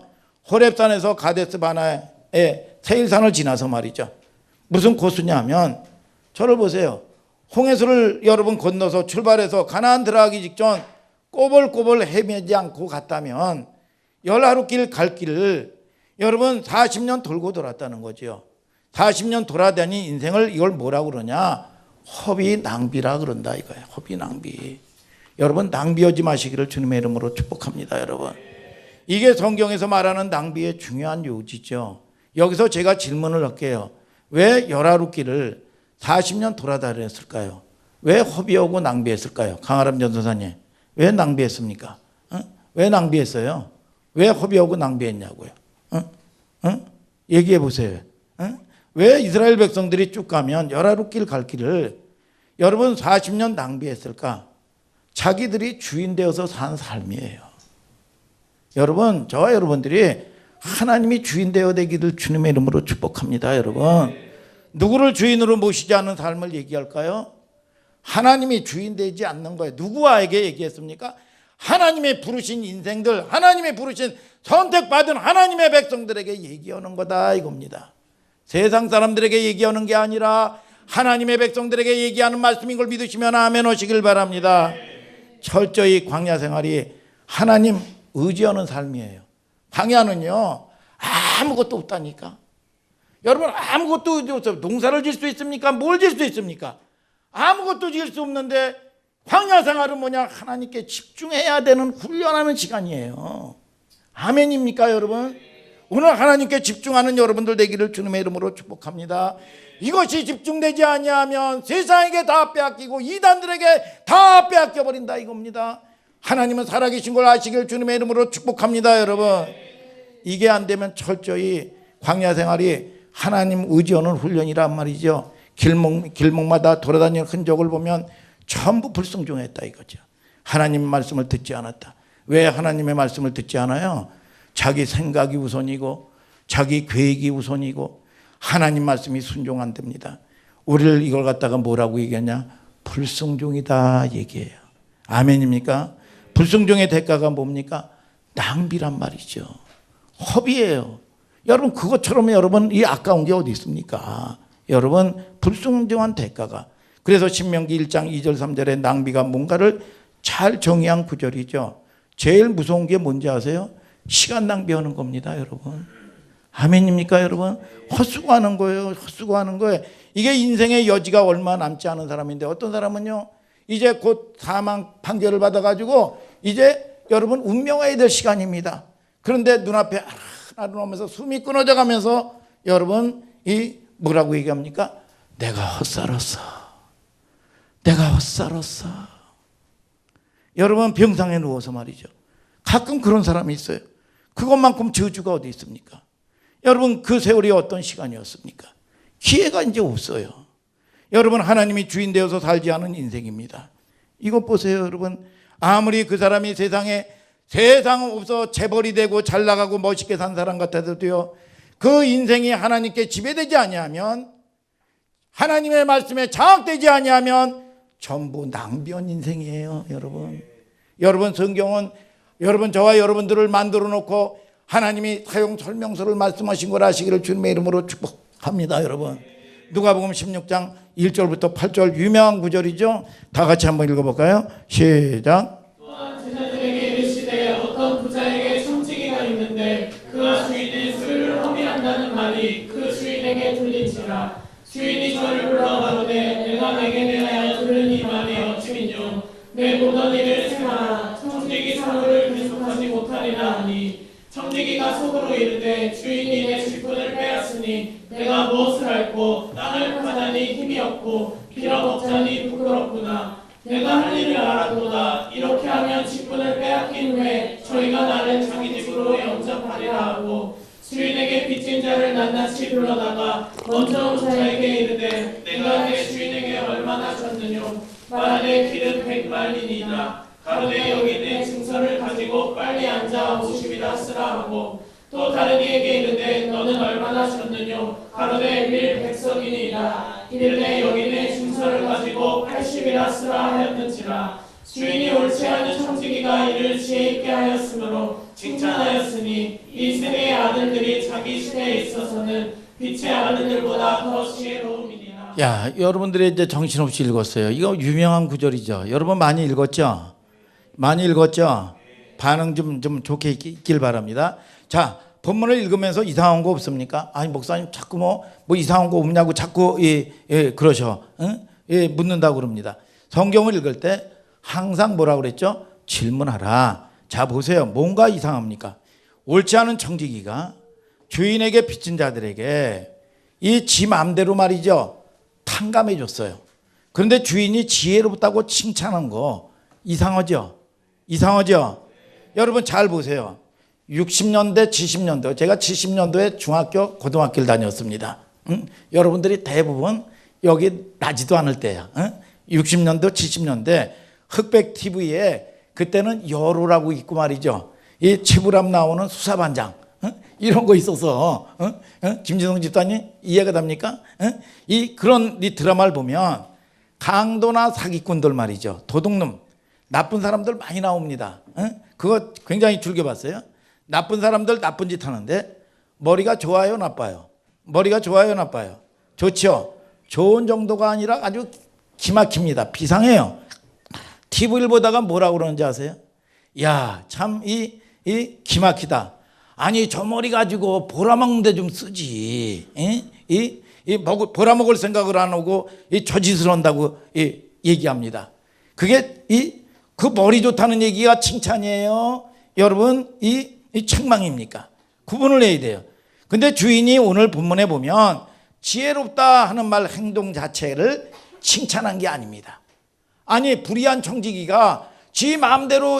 호렙산에서 가데스 바나의 세일산을 지나서 말이죠. 무슨 코스냐 하면 저를 보세요. 홍해수를 여러분 건너서 출발해서 가나안 들어가기 직전 꼬불꼬불 헤매지 않고 갔다면 열하룻길 갈 길을 여러분 40년 돌고 돌았다는 거죠. 40년 돌아다닌 인생을 이걸 뭐라고 그러냐? 허비 낭비라 그런다 이거예요. 허비 낭비. 여러분 낭비하지 마시기를 주님의 이름으로 축복합니다. 여러분 이게 성경에서 말하는 낭비의 중요한 요지죠. 여기서 제가 질문을 할게요. 왜 열하룻길을 40년 돌아다녔을까요? 왜 허비하고 낭비했을까요? 강아람 전도사님 왜 낭비했습니까? 왜 낭비했어요? 왜 허비하고 낭비했냐고요? 얘기해 보세요. 왜 이스라엘 백성들이 쭉 가면 열하룻길 갈 길을 여러분 40년 낭비했을까? 자기들이 주인 되어서 산 삶이에요. 여러분 저와 여러분들이 하나님이 주인 되어 되기를 주님의 이름으로 축복합니다. 여러분 누구를 주인으로 모시지 않은 삶을 얘기할까요? 하나님이 주인 되지 않는 거예요. 누구에게 얘기했습니까? 하나님의 부르신 인생들, 하나님의 부르신 선택받은 하나님의 백성들에게 얘기하는 거다 이겁니다. 세상 사람들에게 얘기하는 게 아니라 하나님의 백성들에게 얘기하는 말씀인 걸 믿으시면 아멘 하시길 바랍니다. 철저히 광야 생활이 하나님 의지하는 삶이에요. 광야는요 아무것도 없다니까. 여러분 아무것도 없어요. 농사를 질 수 있습니까? 뭘 질 수 있습니까? 아무것도 질 수 없는데 광야 생활은 뭐냐? 하나님께 집중해야 되는 훈련하는 시간이에요. 아멘입니까 여러분? 오늘 하나님께 집중하는 여러분들 되기를 주님의 이름으로 축복합니다. 이것이 집중되지 아니하면 세상에게 다 빼앗기고 이단들에게 다 빼앗겨버린다 이겁니다. 하나님은 살아계신 걸 아시길 주님의 이름으로 축복합니다. 여러분 이게 안 되면 철저히 광야 생활이 하나님 의지하는 훈련이란 말이죠. 길목마다 돌아다니는 흔적을 보면 전부 불순종했다 이거죠. 하나님의 말씀을 듣지 않았다. 왜 하나님의 말씀을 듣지 않아요? 자기 생각이 우선이고 자기 계획이 우선이고 하나님 말씀이 순종 안 됩니다. 우리를 이걸 갖다가 뭐라고 얘기하냐? 불순종이다 얘기해요. 아멘입니까? 불순종의 대가가 뭡니까? 낭비란 말이죠. 허비예요. 여러분 그것처럼 여러분 이 아까운 게 어디 있습니까? 여러분 불순종한 대가가. 그래서 신명기 1장 2절 3절의 낭비가 뭔가를 잘 정의한 구절이죠. 제일 무서운 게 뭔지 아세요? 시간 낭비하는 겁니다 여러분. 아멘입니까 여러분? 헛수고하는 거예요. 헛수고하는 거예요. 이게 인생의 여지가 얼마 남지 않은 사람인데 어떤 사람은요 이제 곧 사망 판결을 받아가지고 이제 여러분 운명해야 될 시간입니다. 그런데 눈앞에 하나를 오면서 숨이 끊어져 가면서 여러분 이 뭐라고 얘기합니까? 내가 헛살았어. 내가 헛살았어. 여러분 병상에 누워서 말이죠. 가끔 그런 사람이 있어요. 그것만큼 저주가 어디 있습니까? 여러분 그 세월이 어떤 시간이었습니까? 기회가 이제 없어요. 여러분 하나님이 주인 되어서 살지 않은 인생입니다. 이것 보세요 여러분. 아무리 그 사람이 세상에 세상 없어 재벌이 되고 잘 나가고 멋있게 산 사람 같아도요, 그 인생이 하나님께 지배되지 아니하면, 하나님의 말씀에 장악되지 아니하면 전부 낭비한 인생이에요. 여러분 성경은 여러분 저와 여러분들을 만들어 놓고 하나님이 사용 설명서를 말씀하신 걸 아시기를 주님의 이름으로 축복합니다. 여러분, 누가복음 16장 1절부터 8절 유명한 구절이죠. 다 같이 한번 읽어볼까요? 시작. 또한 제자들에게 이르시되 어떤 부자에게 청지기가 있는데 그가 주인의 수유를 허비한다는 말이 그 주인에게 들린지라. 주인이 저를 불러 가로되 내가 내게 대하여 들은 이 말이 어찌미뇨. 내 보던 일을 행하라. 청지기 사로를 계속하지 못하리라 하니, 청지기가 속으로 이르되 주인이 내 직분을 빼앗으니 내가 무엇을 할꼬. 땅을 파자니 힘이 없고 빌어먹자니 부끄럽구나. 내가 할 일을 알아도다. 이렇게 하면 직분을 빼앗긴 후에 저희가 나를 자기 집으로 영접하리라 하고, 주인에게 빚진 자를 낱낱이 불러다가 먼저 온 자에게 이르되 내가 내 주인에게 얼마나 졌느뇨. 말하되 길은 100말이니이다. 가로되 여기 내 증서를 가지고 빨리 앉아 50이라 쓰라 하고, 또 다른 이에게 이르되 너는 얼마나 졌느뇨. 가로되 밀 100석이니이다. 이르되 여기 내 증서를 가지고 80이라 쓰라 하였는지라. 주인이 옳지 않은 청지기가 이를 지혜 있게 하였으므로 칭찬하였으니, 이 세대의 아들들이 자기 시대에 있어서는 빛의 아들들보다 더 지혜로움이니라. 야, 여러분들이 이제 정신없이 읽었어요. 이거 유명한 구절이죠. 여러분 많이 읽었죠? 많이 읽었죠? 반응 좀 좋게 있길 바랍니다. 자, 본문을 읽으면서 이상한 거 없습니까? 아니, 목사님 자꾸 뭐 이상한 거 없냐고 자꾸 그러셔. 응? 묻는다고 그럽니다. 성경을 읽을 때 항상 뭐라고 그랬죠? 질문하라. 자, 보세요. 뭔가 이상합니까? 옳지 않은 청지기가 주인에게 빚진 자들에게 이 지 맘대로 말이죠, 탕감해 줬어요. 그런데 주인이 지혜롭다고 칭찬한 거 이상하죠? 이상하죠? 여러분 잘 보세요. 60년대 70년대, 제가 70년도에 중학교 고등학교를 다녔습니다. 응? 여러분들이 대부분 여기 나지도 않을 때야. 응? 60년대 70년대 흑백 TV에 그때는 여로라고 있고 말이죠, 이 최불암 나오는 수사반장, 이런 거 있어서, 김진성 집사님 이해가 됩니까? 그런 이 드라마를 보면 강도나 사기꾼들 말이죠, 도둑놈, 나쁜 사람들 많이 나옵니다. 그거 굉장히 즐겨봤어요. 나쁜 사람들 나쁜 짓 하는데 머리가 좋아요, 나빠요? 머리가 좋아요, 나빠요? 좋죠. 좋은 정도가 아니라 아주 기막힙니다. 비상해요. TV를 보다가 뭐라고 그러는지 아세요? 야, 참 이 기막히다. 아니, 저 머리 가지고 보라먹는 데 좀 쓰지. 보라먹을 생각을 안 하고 저 짓을 한다고 얘기합니다. 그게 그 머리 좋다는 얘기가 칭찬이에요, 여러분? 이 책망입니까? 구분을 해야 돼요. 근데 주인이 오늘 본문에 보면 지혜롭다 하는 말, 행동 자체를 칭찬한 게 아닙니다. 아니, 불의한 청지기가 지 마음대로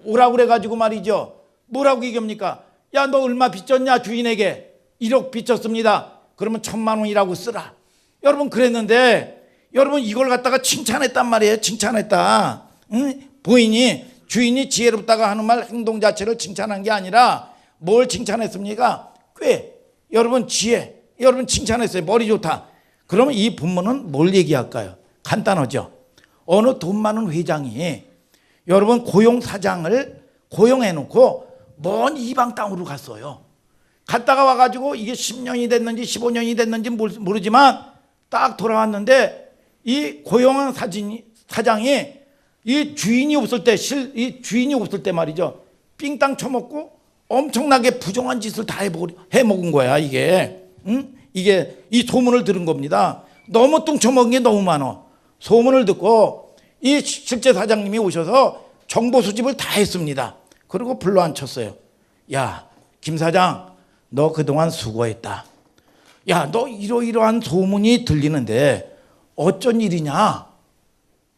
오라고 그래가지고 말이죠, 뭐라고 얘기합니까? 야, 너 얼마 빚졌냐? 주인에게 1억 빚졌습니다. 그러면 1,000만 원이라고 쓰라. 여러분 그랬는데, 여러분 이걸 갖다가 칭찬했단 말이에요. 칭찬했다. 응? 보이니 주인이 지혜롭다가 하는 말, 행동 자체를 칭찬한 게 아니라 뭘 칭찬했습니까? 꽤. 여러분 지혜, 여러분 칭찬했어요. 머리 좋다. 그러면 이 본문은 뭘 얘기할까요? 간단하죠. 어느 돈 많은 회장이 여러분 고용사장을 고용해놓고 먼 이방 땅으로 갔어요. 갔다가 와가지고 이게 10년이 됐는지 15년이 됐는지 모르지만 딱 돌아왔는데 이 고용한 사장이 이 주인이 없을 때 말이죠, 삥땅 쳐먹고 엄청나게 부정한 짓을 다 해먹은 거야. 이게 이 소문을 들은 겁니다. 너무 뚱쳐먹은 게 너무 많아. 소문을 듣고 이 실제 사장님이 오셔서 정보 수집을 다 했습니다. 그리고 불러앉혔어요. 야, 김 사장, 너 그동안 수고했다. 야, 너 이러이러한 소문이 들리는데 어쩐 일이냐?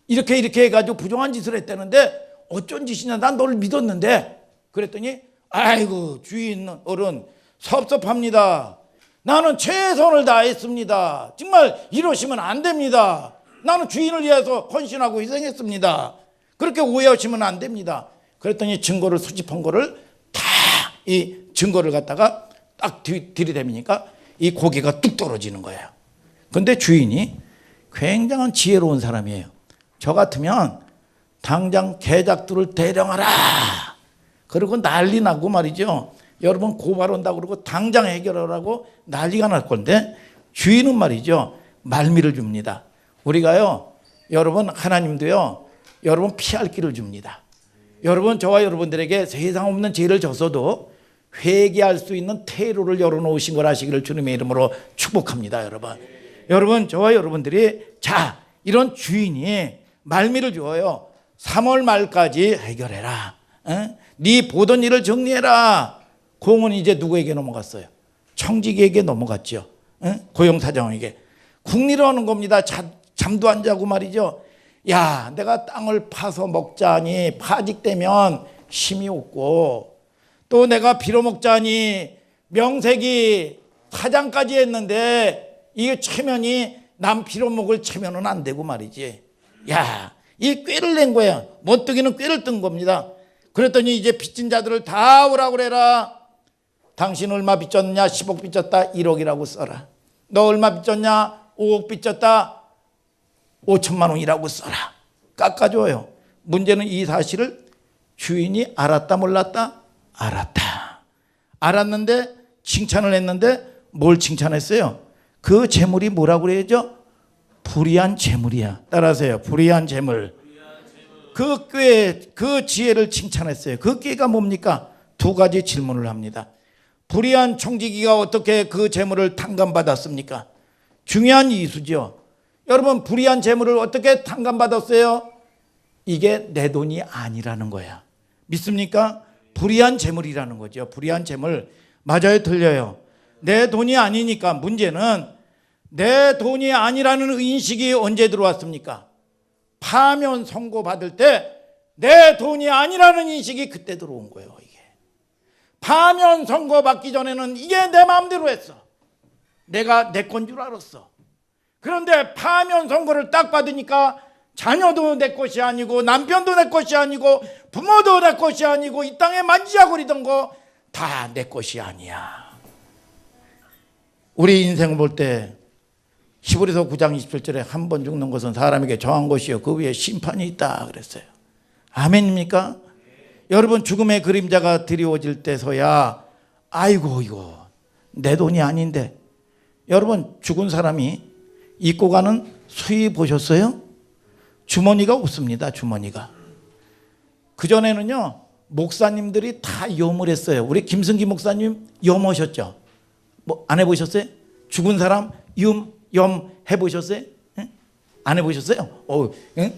이렇게 해가지고 부정한 짓을 했다는데 어쩐 짓이냐? 난 너를 믿었는데. 그랬더니 아이고, 주인 어른 섭섭합니다. 나는 최선을 다했습니다. 정말 이러시면 안 됩니다. 나는 주인을 위해서 헌신하고 희생했습니다. 그렇게 오해하시면 안 됩니다. 그랬더니 증거를 수집한 거를 다 이 증거를 갖다가 딱 들이대미니까 이 고기가 뚝 떨어지는 거예요. 근데 주인이 굉장한 지혜로운 사람이에요. 저 같으면 당장 개작두를 대령하라. 그리고 난리 나고 말이죠. 여러분 고발 온다고 그러고 당장 해결하라고 난리가 날 건데 주인은 말이죠. 말미를 줍니다. 우리가요. 여러분 하나님도요. 여러분 피할 길을 줍니다. 여러분 저와 여러분들에게 세상 없는 죄를 졌어도 회개할 수 있는 퇴로를 열어놓으신 걸 아시기를 주님의 이름으로 축복합니다. 여러분 저와 여러분들이 자 이런 주인이 말미를 주어요. 3월 말까지 해결해라. 네 보던 일을 정리해라. 공은 이제 누구에게 넘어갔어요? 청지기에게 넘어갔죠. 고용사장에게. 국리를 하는 겁니다. 잠도 안 자고 말이죠. 야 내가 땅을 파서 먹자니 파직되면 힘이 없고 또 내가 빌어먹자니 명색이 사장까지 했는데 이게 체면이 남 빌어먹을 체면은 안 되고 말이지. 야, 이 꾀를 낸 거야. 멋뜨기는 꾀를 뜬 겁니다. 그랬더니 이제 빚진 자들을 다 오라고 그래라. 당신 얼마 빚졌냐? 10억 빚졌다. 1억이라고 써라. 너 얼마 빚졌냐? 5억 빚졌다. 5천만 원이라고 써라. 깎아줘요. 문제는 이 사실을 주인이 알았다 몰랐다? 알았다. 알았는데 칭찬을 했는데 뭘 칭찬했어요? 그 재물이 뭐라고 그래야죠? 불의한 재물이야. 따라하세요. 불의한 재물. 그 꾀, 그 지혜를 칭찬했어요. 그 꾀가 뭡니까? 두 가지 질문을 합니다. 불의한 청지기가 어떻게 그 재물을 탕감받았습니까? 중요한 이수죠. 여러분 불의한 재물을 어떻게 탕감받았어요? 이게 내 돈이 아니라는 거야. 믿습니까? 불의한 재물이라는 거죠. 불의한 재물. 맞아요, 틀려요? 내 돈이 아니니까. 문제는 내 돈이 아니라는 인식이 언제 들어왔습니까? 파면 선고받을 때 내 돈이 아니라는 인식이 그때 들어온 거예요. 이게 파면 선고받기 전에는 이게 내 마음대로 했어. 내가 내 건 줄 알았어. 그런데 파면 선고를 딱 받으니까 자녀도 내 것이 아니고 남편도 내 것이 아니고 부모도 내 것이 아니고 이 땅에 만지작거리던 거 다 내 것이 아니야. 우리 인생을 볼 때 히브리서 9장 27절에 한 번 죽는 것은 사람에게 정한 것이요 그 위에 심판이 있다 그랬어요. 아멘입니까? 여러분 죽음의 그림자가 드리워질 때서야 아이고 이거 내 돈이 아닌데. 여러분 죽은 사람이 입고 가는 수의 보셨어요? 주머니가 없습니다. 주머니가. 그전에는요 목사님들이 다 염을 했어요. 우리 김승기 목사님 염하셨죠? 뭐 안 해보셨어요? 죽은 사람 염 해보셨어요? 응? 안 해보셨어요? 응?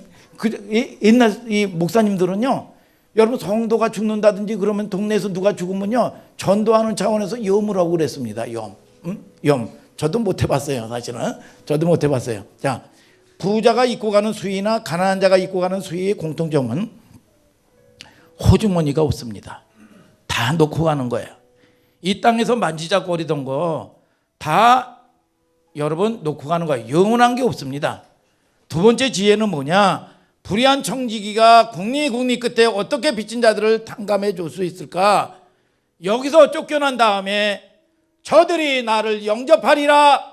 옛날 이 목사님들은요 여러분 성도가 죽는다든지 그러면 동네에서 누가 죽으면요 전도하는 차원에서 염을 하고 그랬습니다. 염. 응? 염. 저도 못 해봤어요. 사실은. 저도 못 해봤어요. 자, 부자가 입고 가는 수의나 가난한 자가 입고 가는 수의의 공통점은 호주머니가 없습니다. 다 놓고 가는 거예요. 이 땅에서 만지작거리던 거 다 여러분 놓고 가는 거예요. 영원한 게 없습니다. 두 번째 지혜는 뭐냐? 불의한 청지기가 국리 끝에 어떻게 빚진 자들을 탕감해 줄 수 있을까? 여기서 쫓겨난 다음에 저들이 나를 영접하리라.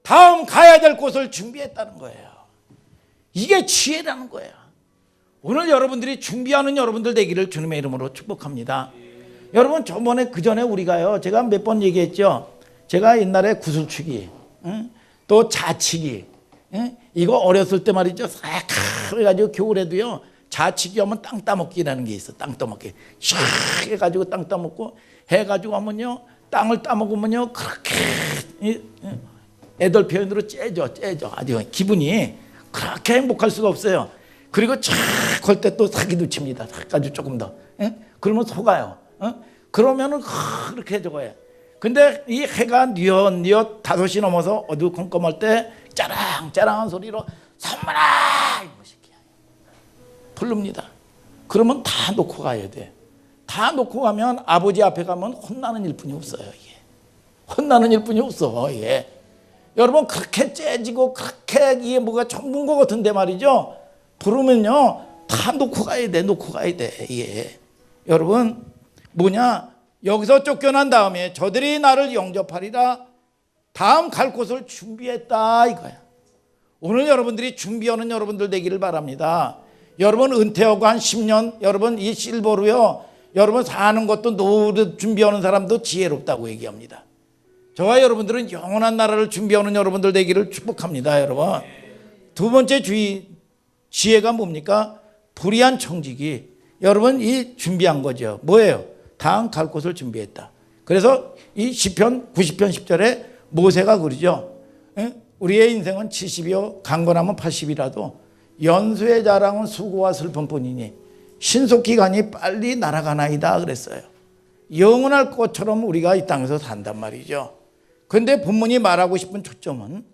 다음 가야 될 곳을 준비했다는 거예요. 이게 지혜라는 거예요. 오늘 여러분들이 준비하는 여러분들 되기를 주님의 이름으로 축복합니다. 여러분 저번에 그전에 우리가요 제가 몇 번 얘기했죠. 제가 옛날에 구슬치기 또 자치기 이거 어렸을 때 말이죠. 싹 해가지고 겨울에도요 자치기 하면 땅 따먹기라는 게 있어. 땅 따먹기 샥 해가지고 땅 따먹고 해가지고 하면요 땅을 따먹으면요 그렇게 애들 표현으로 째져 아주 기분이 그렇게 행복할 수가 없어요. 그리고 촥 걸 때 또 사기도 칩니다. 아주 조금 더 그러면 속아요. 그러면은 그렇게 저거예요. 근데 이 해가 뉘엿 5시 넘어서 어두컴컴할 때 짜랑짜랑한 소리로 선물아 이것이야 부릅니다. 그러면 다 놓고 가야 돼. 다 놓고 가면 아버지 앞에 가면 혼나는 일뿐이 없어요. 이게 혼나는 일뿐이 없어. 이게 여러분 그렇게 째지고 그렇게 이게 뭐가 전문 거 같은데 말이죠. 부르면요 다 놓고 가야 돼. 놓고 가야 돼. 이게 여러분 뭐냐, 여기서 쫓겨난 다음에 저들이 나를 영접하리라. 다음 갈 곳을 준비했다 이거야. 오늘 여러분들이 준비하는 여러분들 되기를 바랍니다. 여러분 은퇴하고 한 10년 여러분 이 실버로요, 여러분 사는 것도 노릇 준비하는 사람도 지혜롭다고 얘기합니다. 저와 여러분들은 영원한 나라를 준비하는 여러분들 되기를 축복합니다. 여러분 두 번째 지혜가 뭡니까? 불의한 청지기. 여러분 이 준비한 거죠. 뭐예요? 다음 갈 곳을 준비했다. 그래서 이 시편 90편 10절에 모세가 그러죠. 우리의 인생은 70이요 강건하면 80이라도 연수의 자랑은 수고와 슬픔뿐이니 신속기간이 빨리 날아가나이다 그랬어요. 영원할 것처럼 우리가 이 땅에서 산단 말이죠. 그런데 본문이 말하고 싶은 초점은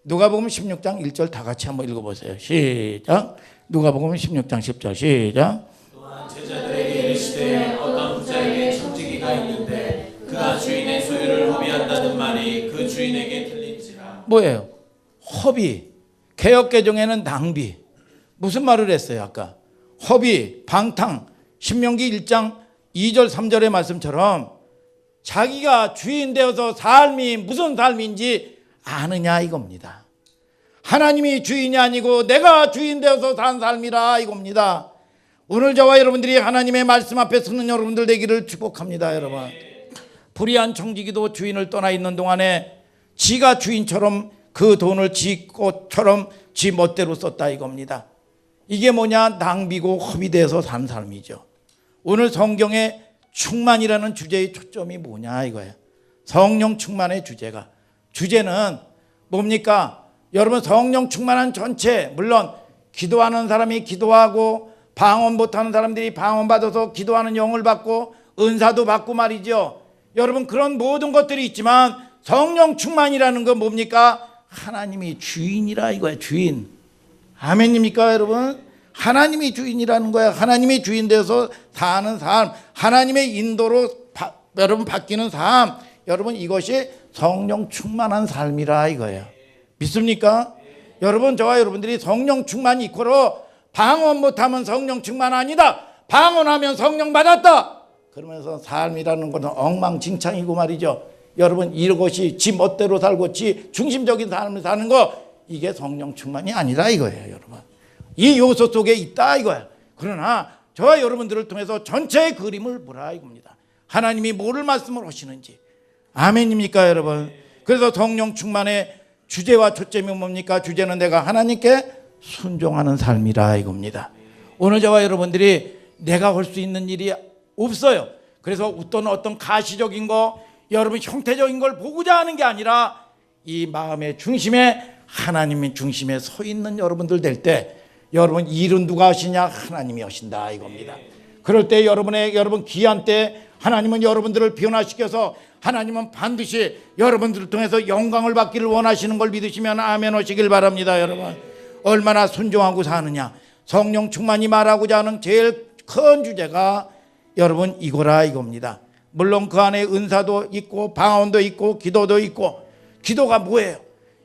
누가복음 16장 1절 다 같이 한번 읽어보세요. 시작. 누가복음 16장 10절 시작. 또한 제자들에게 이르시되 어떤 부자에게 청지기가 있는데 그가 주인의 소유를 허비한다는 말이 그 주인에게 들린지라. 뭐예요? 허비. 개역개정에는 낭비. 무슨 말을 했어요 아까? 허비, 방탕. 신명기 1장 2절 3절의 말씀처럼 자기가 주인 되어서 삶이 무슨 삶인지 아느냐 이겁니다. 하나님이 주인이 아니고 내가 주인 되어서 산 삶이라 이겁니다. 오늘 저와 여러분들이 하나님의 말씀 앞에 서는 여러분들 되기를 축복합니다. 여러분 불의한 청지기도 주인을 떠나 있는 동안에 지가 주인처럼 그 돈을 지 것처럼 지 멋대로 썼다 이겁니다. 이게 뭐냐? 낭비고 허비돼서 산 삶이죠. 오늘 성경의 충만이라는 주제의 초점이 뭐냐 이거예요. 성령 충만의 주제는 뭡니까? 여러분 성령 충만한 전체, 물론 기도하는 사람이 기도하고 방언 못하는 사람들이 방언 받아서 기도하는 영을 받고 은사도 받고 말이죠. 여러분 그런 모든 것들이 있지만 성령 충만이라는 건 뭡니까? 하나님이 주인이라 이거예요. 주인. 아멘입니까 여러분? 하나님이 주인이라는 거야. 하나님이 주인 되어서 사는 삶, 하나님의 인도로 여러분 바뀌는 삶, 여러분 이것이 성령 충만한 삶이라 이거예요. 믿습니까? 여러분 저와 여러분들이 성령 충만 이코로 방언 못하면 성령 충만 아니다, 방언하면 성령 받았다 그러면서 삶이라는 것은 엉망진창이고 말이죠. 여러분 이것이 지 멋대로 살고 지 중심적인 삶을 사는 거, 이게 성령 충만이 아니라 이거예요. 여러분 이 요소 속에 있다 이거야. 그러나 저와 여러분들을 통해서 전체의 그림을 보라 이겁니다. 하나님이 뭐를 말씀을 하시는지. 아멘입니까 여러분? 그래서 성령 충만의 주제와 초점이 뭡니까? 주제는 내가 하나님께 순종하는 삶이라 이겁니다. 오늘 저와 여러분들이 내가 할 수 있는 일이 없어요. 그래서 어떤 가시적인 거, 여러분 형태적인 걸 보고자 하는 게 아니라 이 마음의 중심에 하나님의 중심에 서 있는 여러분들 될 때, 여러분 일은 누가 하시냐? 하나님이 하신다 이겁니다. 그럴 때 여러분 귀한 때 하나님은 여러분들을 변화시켜서 하나님은 반드시 여러분들을 통해서 영광을 받기를 원하시는 걸 믿으시면 아멘 하시길 바랍니다. 여러분 얼마나 순종하고 사느냐, 성령 충만이 말하고자 하는 제일 큰 주제가 여러분 이거라 이겁니다. 물론 그 안에 은사도 있고 방언도 있고 기도도 있고. 기도가 뭐예요?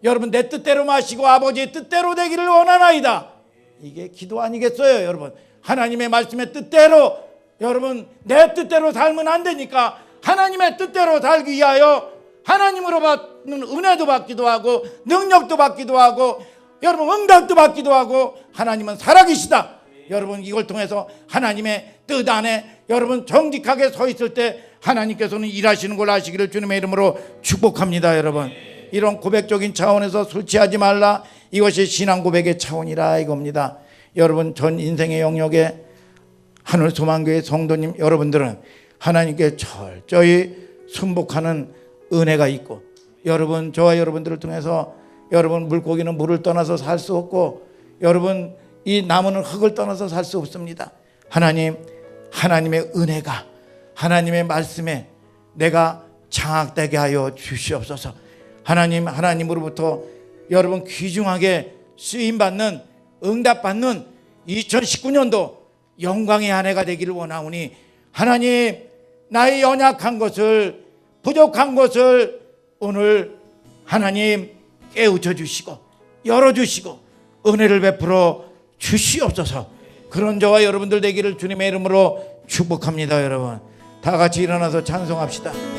여러분 내 뜻대로 마시고 아버지의 뜻대로 되기를 원하나이다, 이게 기도 아니겠어요? 여러분 하나님의 말씀의 뜻대로, 여러분 내 뜻대로 살면 안 되니까 하나님의 뜻대로 살기 위하여 하나님으로 받는 은혜도 받기도 하고 능력도 받기도 하고 여러분 응답도 받기도 하고, 하나님은 살아계시다. 여러분 이걸 통해서 하나님의 뜻 안에 여러분 정직하게 서 있을 때 하나님께서는 일하시는 걸 아시기를 주님의 이름으로 축복합니다. 여러분 이런 고백적인 차원에서 술 취하지 말라, 이것이 신앙 고백의 차원이라 이겁니다. 여러분 전 인생의 영역에 하늘소망교회 성도님 여러분들은 하나님께 철저히 순복하는 은혜가 있고, 여러분 저와 여러분들을 통해서 여러분 물고기는 물을 떠나서 살 수 없고 여러분 이 나무는 흙을 떠나서 살 수 없습니다. 하나님의 은혜가 하나님의 말씀에 내가 장악되게 하여 주시옵소서. 하나님으로부터 여러분 귀중하게 쓰임받는 응답받는 2019년도 영광의 한 해가 되기를 원하오니, 하나님 나의 연약한 것을 부족한 것을 오늘 하나님 깨우쳐 주시고 열어주시고 은혜를 베풀어 주시옵소서. 그런 저와 여러분들 되기를 주님의 이름으로 축복합니다. 여러분 다 같이 일어나서 찬송합시다.